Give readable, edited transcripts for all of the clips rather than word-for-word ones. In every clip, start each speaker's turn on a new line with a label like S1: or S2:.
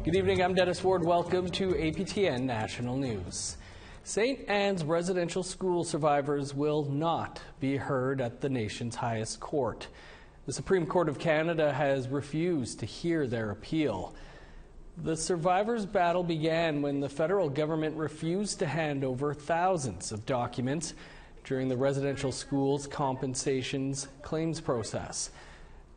S1: Good evening, I'm Dennis Ward. Welcome to APTN National News. St. Anne's residential school survivors will not be heard at the nation's highest court. The Supreme Court of Canada has refused to hear their appeal. The survivors' battle began when the federal government refused to hand over thousands of documents during the residential schools compensations claims process.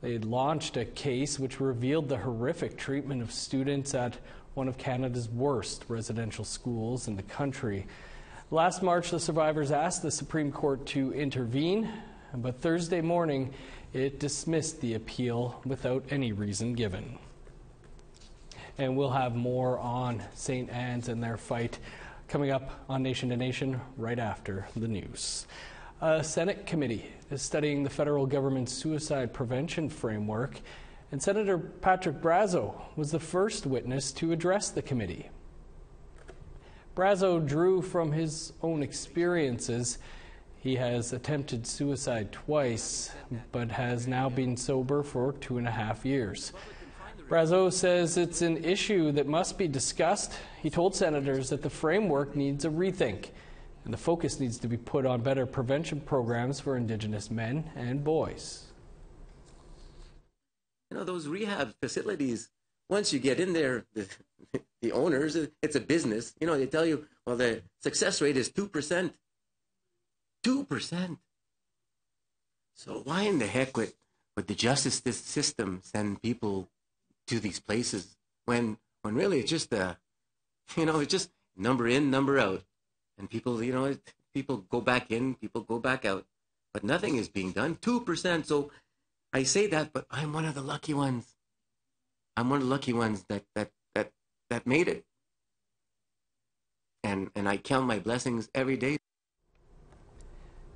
S1: They had launched a case which revealed the horrific treatment of students at one of Canada's worst residential schools in the country. Last March, the survivors asked the Supreme Court to intervene, but Thursday morning it dismissed the appeal without any reason given. And we'll have more on St. Anne's and their fight coming up on Nation to Nation right after the news. A Senate committee is studying the federal government's suicide prevention framework, and Senator Patrick Brazeau was the first witness to address the committee. Brazeau drew from his own experiences. He has attempted suicide twice, but has now been sober for 2.5 years. Brazeau says it's an issue that must be discussed. He told senators that the framework needs a rethink, and the focus needs to be put on better prevention programs for Indigenous men and boys.
S2: You know, those rehab facilities, once you get in there, the owners, it's a business. You know, they tell you, well, the success rate is 2%. 2%. So why in the heck would the justice system send people to these places when really it's just it's just number in, number out. And people, people go back in, people go back out, but nothing is being done. 2%. So I say that, but I'm one of the lucky ones. I'm one of the lucky ones that made it. And I count my blessings every day.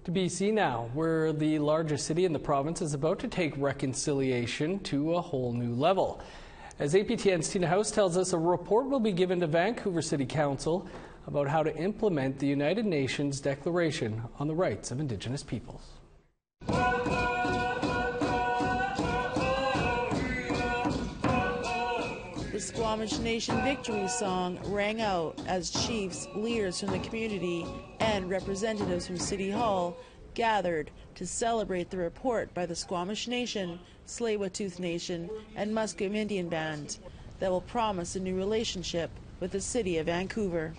S1: To BC now, where the largest city in the province is about to take reconciliation to a whole new level. As APTN's Tina House tells us, a report will be given to Vancouver City Council about how to implement the United Nations Declaration on the Rights of Indigenous Peoples.
S3: The Squamish Nation victory song rang out as chiefs, leaders from the community, and representatives from City Hall gathered to celebrate the report by the Squamish Nation, Tsleil-Waututh Nation, and Musqueam Indian Band that will promise a new relationship with the city of Vancouver.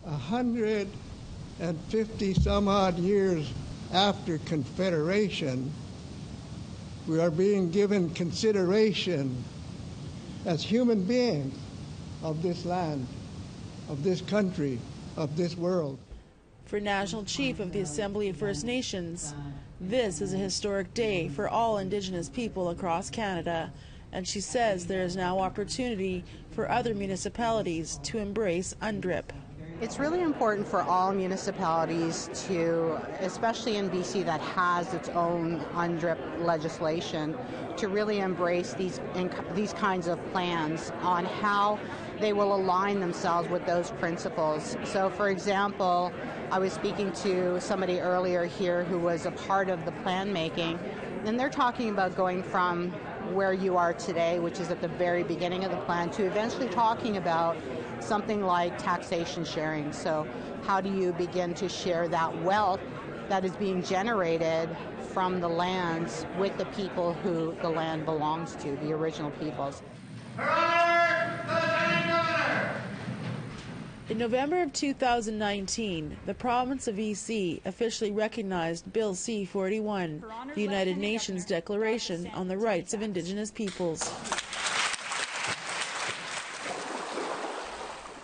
S4: 150 some odd years after Confederation, we are being given consideration as human beings of this land, of this country, of this world.
S3: For National Chief of the Assembly of First Nations, this is a historic day for all Indigenous people across Canada, and she says there is now opportunity for other municipalities to embrace UNDRIP.
S5: It's really important for all municipalities to, especially in BC that has its own UNDRIP legislation, to really embrace these kinds of plans on how they will align themselves with those principles. So, for example, I was speaking to somebody earlier here who was a part of the plan making, and they're talking about going from where you are today, which is at the very beginning of the plan, to eventually talking about something like taxation sharing. So how do you begin to share that wealth that is being generated from the lands with the people who the land belongs to, the original peoples?
S3: In November of 2019, the province of BC officially recognized Bill C-41, the United Nations Declaration on the Rights of Indigenous Peoples.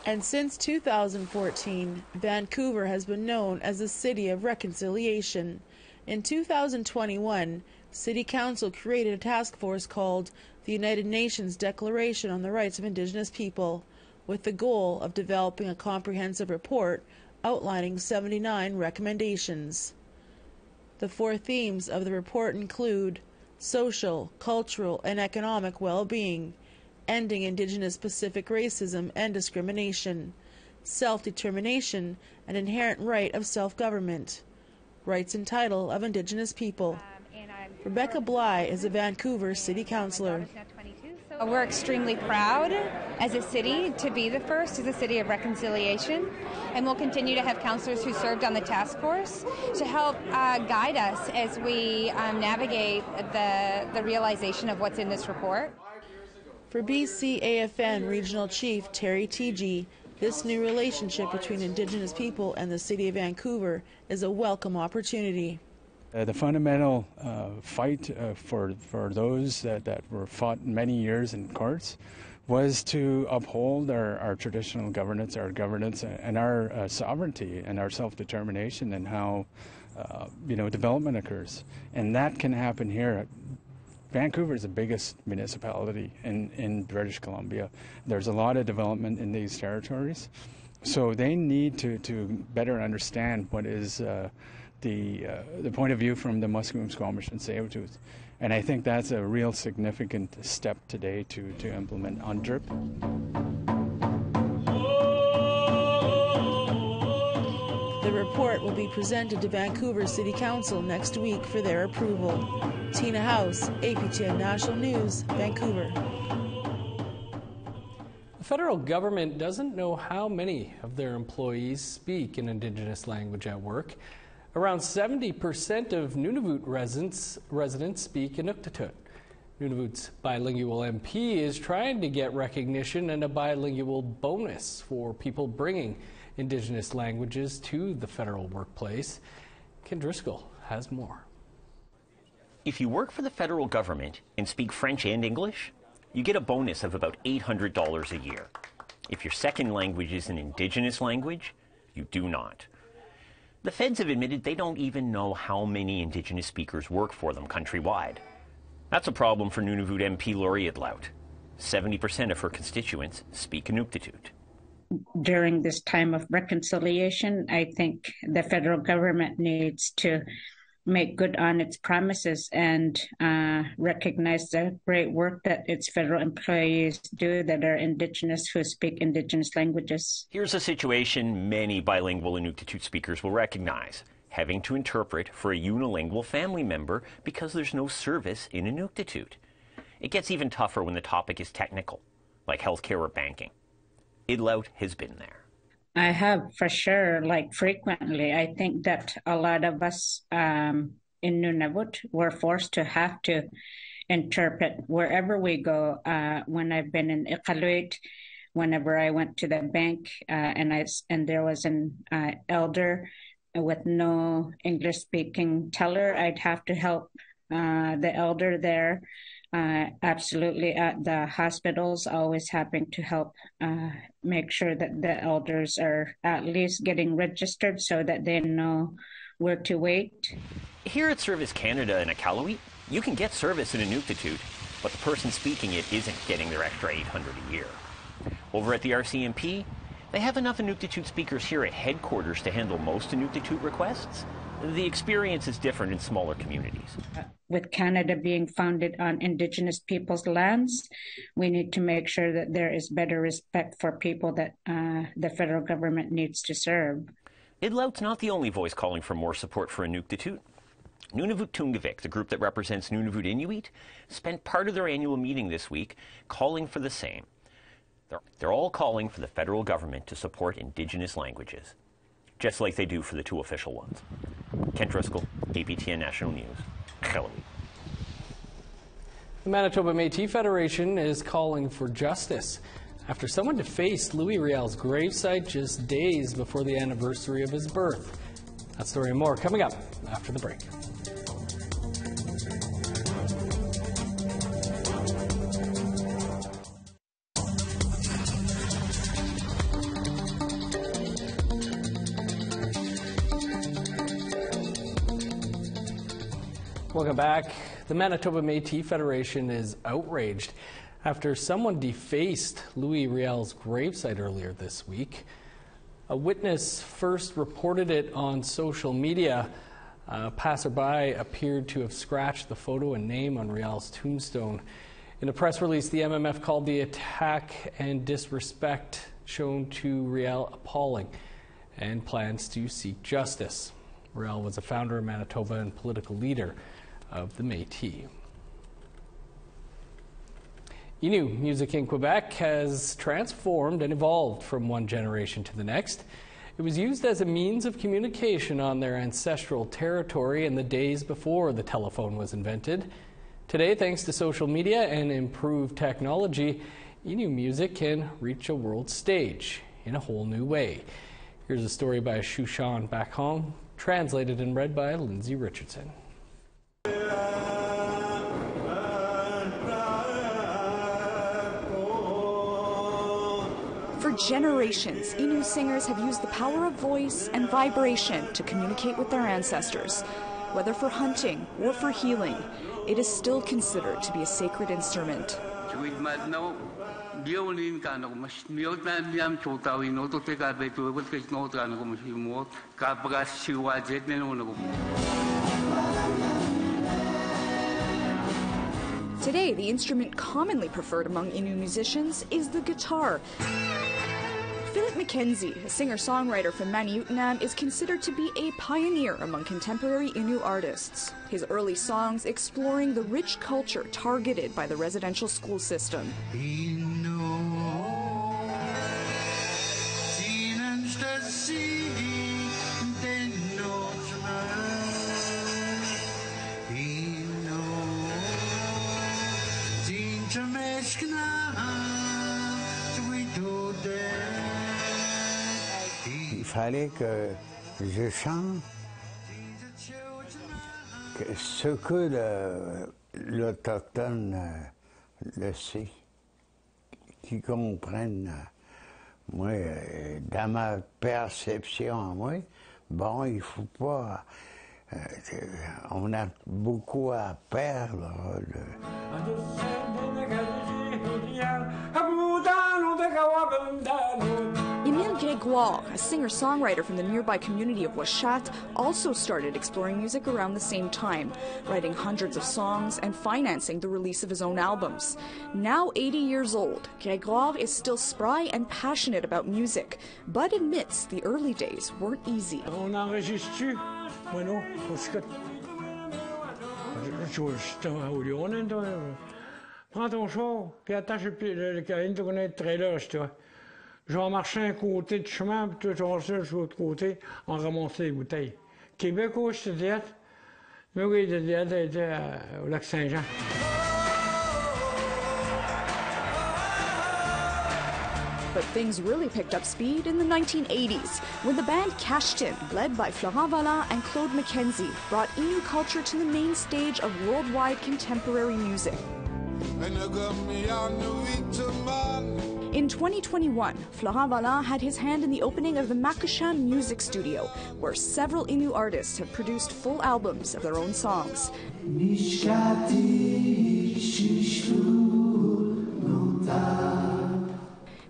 S3: And since 2014, Vancouver has been known as the City of Reconciliation. In 2021, City Council created a task force called the United Nations Declaration on the Rights of Indigenous People, with the goal of developing a comprehensive report outlining 79 recommendations. The 4 themes of the report include social, cultural, and economic well-being, ending Indigenous Pacific racism and discrimination, self-determination, and inherent right of self-government, rights and title of Indigenous people. Rebecca Bly is a Vancouver City Councillor.
S6: We're extremely proud as a city to be the first as a city of reconciliation, and we'll continue to have counselors who served on the task force to help guide us as we navigate the realization of what's in this report.
S3: For BCAFN Regional Chief Terry Teegee, this new relationship between Indigenous people and the City of Vancouver is a welcome opportunity.
S7: The fundamental fight for those that were fought many years in courts was to uphold our traditional governance, and our sovereignty and our self-determination and how development occurs. And that can happen here. Vancouver is the biggest municipality in British Columbia. There's a lot of development in these territories. So they need to better understand what is the point of view from the Musqueam, Squamish, and Tsleil-Waututh. And I think that's a real significant step today to implement UNDRIP.
S3: The report will be presented to Vancouver City Council next week for their approval. Tina House, APTN National News, Vancouver.
S1: The federal government doesn't know how many of their employees speak an Indigenous language at work. Around 70% of Nunavut residents speak Inuktitut. Nunavut's bilingual MP is trying to get recognition and a bilingual bonus for people bringing Indigenous languages to the federal workplace. Ken Driscoll has more.
S8: If you work for the federal government and speak French and English, you get a bonus of about $800 a year. If your second language is an Indigenous language, you do not. The feds have admitted they don't even know how many Indigenous speakers work for them countrywide. That's a problem for Nunavut MP Lori Idlout. 70% of her constituents speak Inuktitut.
S9: During this time of reconciliation, I think the federal government needs to make good on its promises and recognize the great work that its federal employees do that are Indigenous, who speak Indigenous languages.
S8: Here's a situation many bilingual Inuktitut speakers will recognize: having to interpret for a unilingual family member because there's no service in Inuktitut. It gets even tougher when the topic is technical, like healthcare or banking. Idlout has been there.
S9: I have, for sure, frequently. I think that a lot of us in Nunavut were forced to have to interpret wherever we go. When I've been in Iqaluit, whenever I went to the bank and there was an elder with no English-speaking teller, I'd have to help the elder there. Absolutely, at the hospitals, always having to help make sure that the elders are at least getting registered so that they know where to wait.
S8: Here at Service Canada in Iqaluit, you can get service in Inuktitut, but the person speaking it isn't getting their extra $800 a year. Over at the RCMP, they have enough Inuktitut speakers here at headquarters to handle most Inuktitut requests. The experience is different in smaller communities.
S9: With Canada being founded on Indigenous people's lands, we need to make sure that there is better respect for people that the federal government needs to serve.
S8: Idlout's not the only voice calling for more support for Inuktitut. Nunavut Tungavik, the group that represents Nunavut Inuit, spent part of their annual meeting this week calling for the same. They're all calling for the federal government to support Indigenous languages, just like they do for the two official ones. Ken Driscoll, APTN National News, Iqaluit.
S1: The Manitoba Métis Federation is calling for justice after someone defaced Louis Riel's gravesite just days before the anniversary of his birth. That story and more coming up after the break. Welcome back. The Manitoba Métis Federation is outraged after someone defaced Louis Riel's gravesite earlier this week. A witness first reported it on social media. A passerby appeared to have scratched the photo and name on Riel's tombstone. In a press release, the MMF called the attack and disrespect shown to Riel appalling and plans to seek justice. Riel was a founder of Manitoba and political leader of the Métis. Innu music in Quebec has transformed and evolved from one generation to the next. It was used as a means of communication on their ancestral territory in the days before the telephone was invented. Today, thanks to social media and improved technology, Innu music can reach a world stage in a whole new way. Here's a story by Shushan Bakhong, translated and read by Lindsay Richardson.
S10: For generations, Innu singers have used the power of voice and vibration to communicate with their ancestors. Whether for hunting or for healing, it is still considered to be a sacred instrument. Today, the instrument commonly preferred among Innu musicians is the guitar. Philip Mackenzie, a singer-songwriter from Maniutinam, is considered to be a pioneer among contemporary Innu artists. His early songs exploring the rich culture targeted by the residential school system.
S11: Il fallait que je chante ce que l'Autochtone le sait, qui comprenne. Moi, dans ma perception à moi, bon, il ne faut pas... on a beaucoup à perdre.
S10: Emile Grégoire, a singer-songwriter from the nearby community of Washat, also started exploring music around the same time, writing hundreds of songs and financing the release of his own albums. Now 80 years old, Grégoire is still spry and passionate about music, but admits the early days weren't easy.
S12: On enregistre bueno, parce que prends ton char, puis attache le trailer, je vais marcher un côté du chemin, puis toi, tu vas marcher de l'autre côté, en ramassant les bouteilles. Québec, où je te dis, mais oui, je était au lac Saint-Jean.
S10: But things really picked up speed in the 1980s, when the band Cashed In, led by Florent Vallant and Claude Mackenzie, brought Innu culture to the main stage of worldwide contemporary music. In 2021, Florent Vallant had his hand in the opening of the Makashan Music Studio, where several Innu artists have produced full albums of their own songs.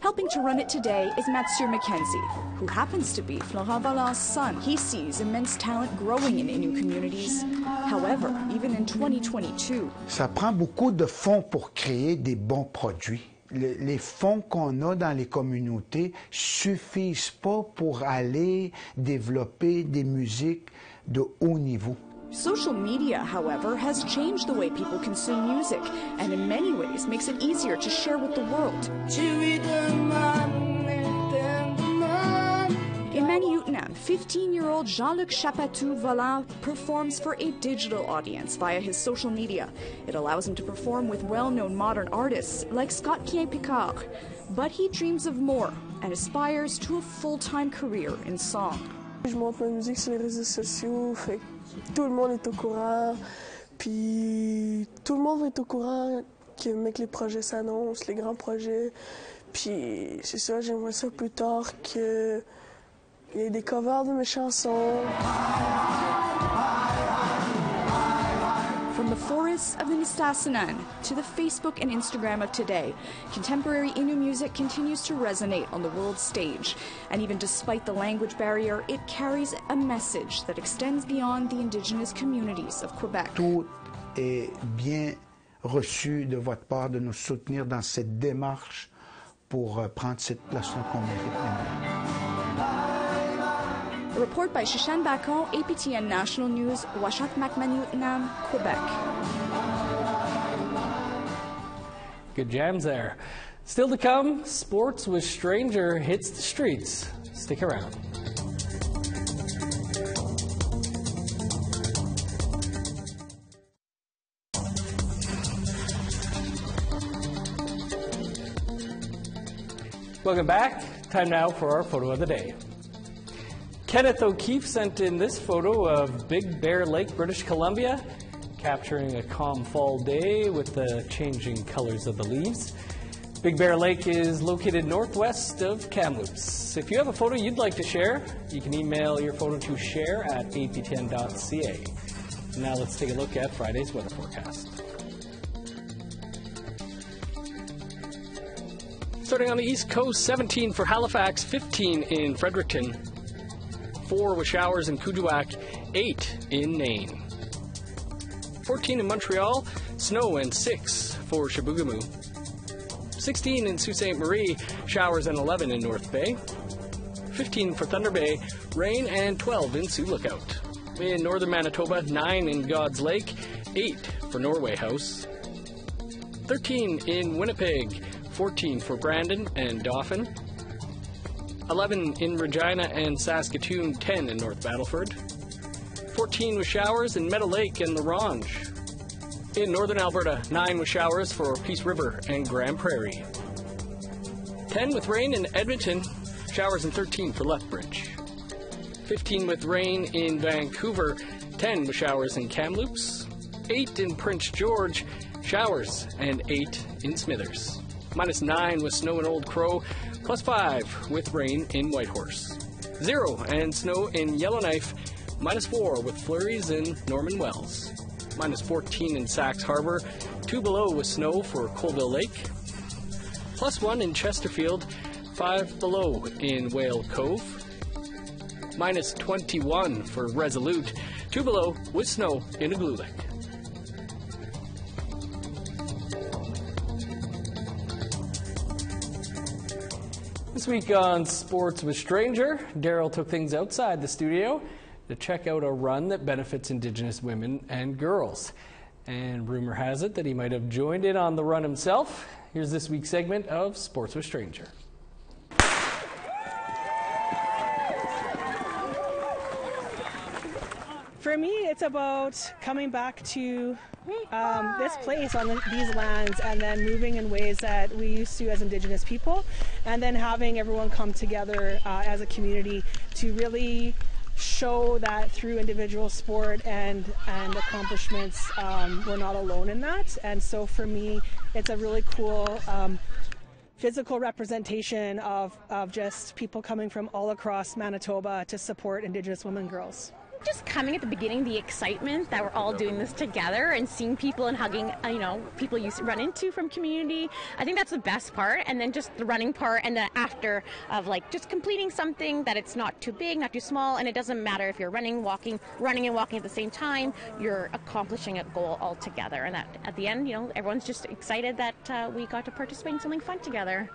S10: Helping to run it today is Mathieu Mackenzie, who happens to be Florent Vallant's son. He sees immense talent growing in Innu communities. However, even in 2022,
S13: ça prend beaucoup de fonds pour créer des bons produits. Les fonds qu'on a dans les communautés suffisent pas pour aller développer des musiques de haut niveau.
S10: Social media, however, has changed the way people consume music, and in many ways makes it easier to share with the world. In Maniutinam, 15-year-old Jean-Luc Chapatou Vallant performs for a digital audience via his social media. It allows him to perform with well-known modern artists like Scott Picard. But he dreams of more and aspires to a full-time career in song.
S14: Je monte ma musique sur les réseaux sociaux, fait que tout le monde est au courant, puis tout le monde est au courant que les projets s'annoncent, les grands projets, puis c'est ça, j'aimerais ça plus tard qu'il y ait des covers de mes chansons.
S10: From the forests of the Nistasinan to the Facebook and Instagram of today, contemporary Innu music continues to resonate on the world stage. And even despite the language barrier, it carries a message that extends beyond the indigenous communities of Quebec.
S13: Tout est bien reçu de votre part de nous soutenir dans cette démarche pour prendre cette place-là qu'on mérite.
S10: A report by Shushan Bakhong, APTN National News, Washat Maniutinam, Quebec.
S1: Good jams there. Still to come, Sports with Stranger hits the streets. Stick around. Welcome back. Time now for our photo of the day. Kenneth O'Keefe sent in this photo of Big Bear Lake, British Columbia, capturing a calm fall day with the changing colors of the leaves. Big Bear Lake is located northwest of Kamloops. If you have a photo you'd like to share, you can email your photo to share@aptn.ca. Now let's take a look at Friday's weather forecast. Starting on the East Coast, 17 for Halifax, 15 in Fredericton, 4 with showers in Kuujjuaq, 8 in Nain. 14 in Montreal, snow, and 6 for Chibougamau. 16 in Sault Ste. Marie, showers, and 11 in North Bay. 15 for Thunder Bay, rain, and 12 in Sioux Lookout. In northern Manitoba, 9 in God's Lake, 8 for Norway House. 13 in Winnipeg, 14 for Brandon and Dauphin. 11 in Regina and Saskatoon, 10 in North Battleford. 14 with showers in Meadow Lake and La Ronge. In northern Alberta, 9 with showers for Peace River and Grand Prairie. 10 with rain in Edmonton, showers in 13 for Lethbridge. 15 with rain in Vancouver, 10 with showers in Kamloops. 8 in Prince George, showers, and 8 in Smithers. -9 with snow in Old Crow, +5 with rain in Whitehorse. 0 and snow in Yellowknife, -4 with flurries in Norman Wells. -14 in Sax Harbor, 2 below with snow for Colville Lake. +1 in Chesterfield, 5 below in Whale Cove. -21 for Resolute, 2 below with snow in Igloolik. This week on Sports with Stranger, Daryl took things outside the studio to check out a run that benefits Indigenous women and girls. And rumor has it that he might have joined in on the run himself. Here's this week's segment of Sports with Stranger.
S15: For me, it's about coming back to this place on these lands and then moving in ways that we used to as Indigenous people, and then having everyone come together as a community to really show that through individual sport and accomplishments, we're not alone in that. And so for me, it's a really cool physical representation of just people coming from all across Manitoba to support Indigenous women and girls.
S16: Just coming at the beginning, the excitement that we're all doing this together and seeing people and hugging, people you run into from community. I think that's the best part. And then just the running part and the after of just completing something that it's not too big, not too small. And it doesn't matter if you're running and walking at the same time, you're accomplishing a goal all together. And that at the end, everyone's just excited that we got to participate in something fun together.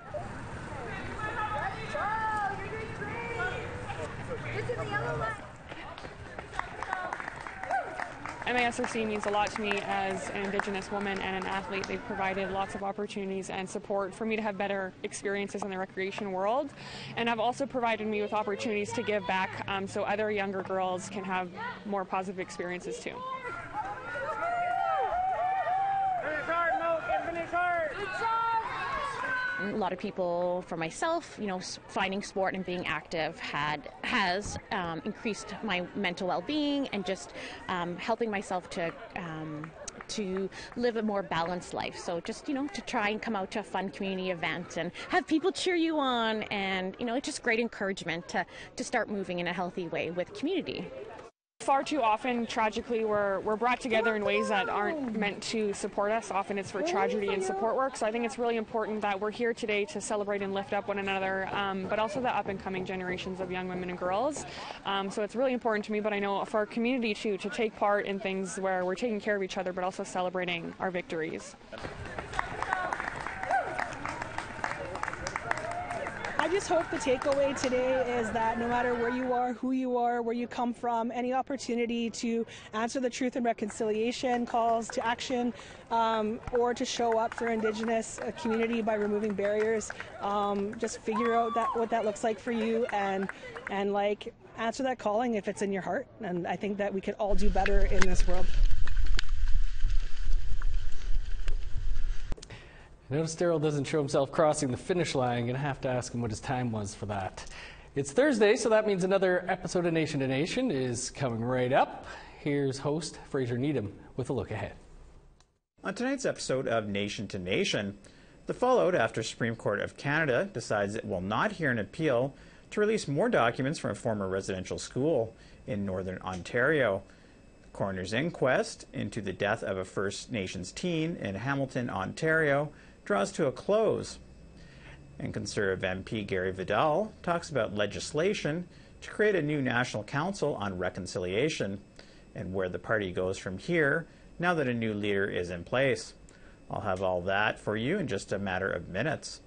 S17: MASRC means a lot to me as an Indigenous woman and an athlete. They've provided lots of opportunities and support for me to have better experiences in the recreation world, and have also provided me with opportunities to give back so other younger girls can have more positive experiences too.
S16: A lot of people, for myself, finding sport and being active has increased my mental well-being and just helping myself to live a more balanced life. So just, to try and come out to a fun community event and have people cheer you on, and, it's just great encouragement to start moving in a healthy way with community.
S17: Far too often, tragically, we're brought together in ways that aren't meant to support us. Often it's for tragedy and support work. So I think it's really important that we're here today to celebrate and lift up one another, but also the up-and-coming generations of young women and girls. So it's really important to me, but I know for our community too, to take part in things where we're taking care of each other, but also celebrating our victories.
S15: I just hope the takeaway today is that no matter where you are, who you are, where you come from, any opportunity to answer the truth and reconciliation calls to action, or to show up for Indigenous community by removing barriers, just figure out what that looks like for you, and like answer that calling if it's in your heart. And I think that we could all do better in this world.
S1: Notice Daryl doesn't show himself crossing the finish line. I'm going to have to ask him what his time was for that. It's Thursday, so that means another episode of Nation to Nation is coming right up. Here's host Fraser Needham with a look ahead.
S18: On tonight's episode of Nation to Nation, the fallout after Supreme Court of Canada decides it will not hear an appeal to release more documents from a former residential school in Northern Ontario. The coroner's inquest into the death of a First Nations teen in Hamilton, Ontario, draws to a close. And Conservative MP Gary Vidal talks about legislation to create a new National Council on Reconciliation and where the party goes from here now that a new leader is in place. I'll have all that for you in just a matter of minutes.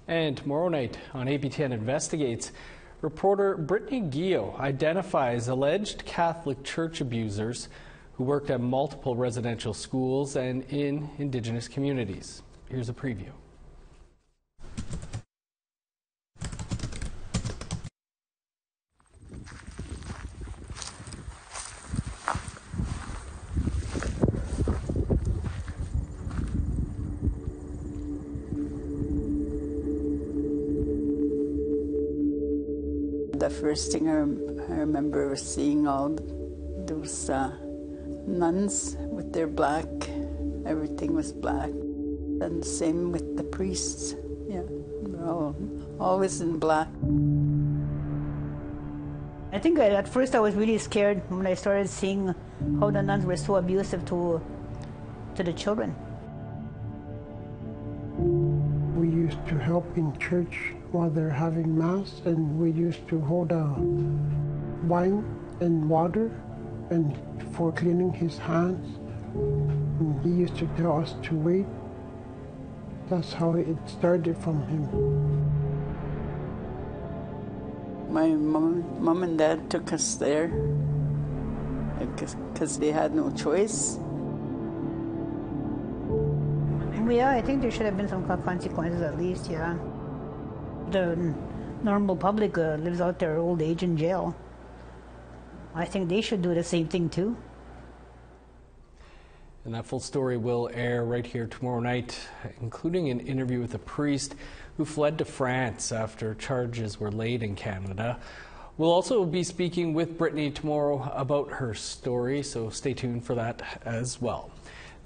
S1: And tomorrow night on APTN Investigates, reporter Brittany Guillot identifies alleged Catholic Church abusers who worked at multiple residential schools and in Indigenous communities. Here's a preview.
S19: The first thing I remember was seeing all those nuns with their black, everything was black. And the same with the priests, yeah, they're always in black.
S20: I think at first I was really scared when I started seeing how the nuns were so abusive to the children.
S21: We used to help in church while they're having Mass, and we used to hold wine and water and for cleaning his hands. And he used to tell us to wait. That's how it started from him.
S19: My mom and dad took us there because they had no choice.
S20: Yeah, I think there should have been some consequences at least, yeah. The normal public lives out their old age in jail. I think they should do the same thing too.
S1: And that full story will air right here tomorrow night, including an interview with a priest who fled to France after charges were laid in Canada. We'll also be speaking with Brittany tomorrow about her story, so stay tuned for that as well.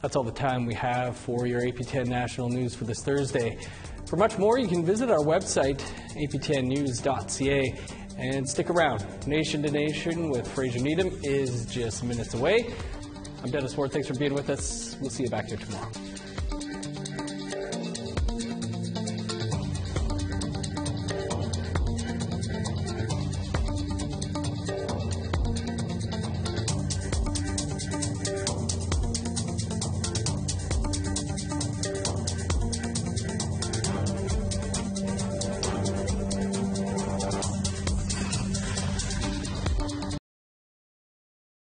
S1: That's all the time we have for your APTN National News for this Thursday. For much more, you can visit our website, aptnnews.ca, and stick around. Nation to Nation with Fraser Needham is just minutes away. I'm Dennis Ward. Thanks for being with us. We'll see you back here tomorrow.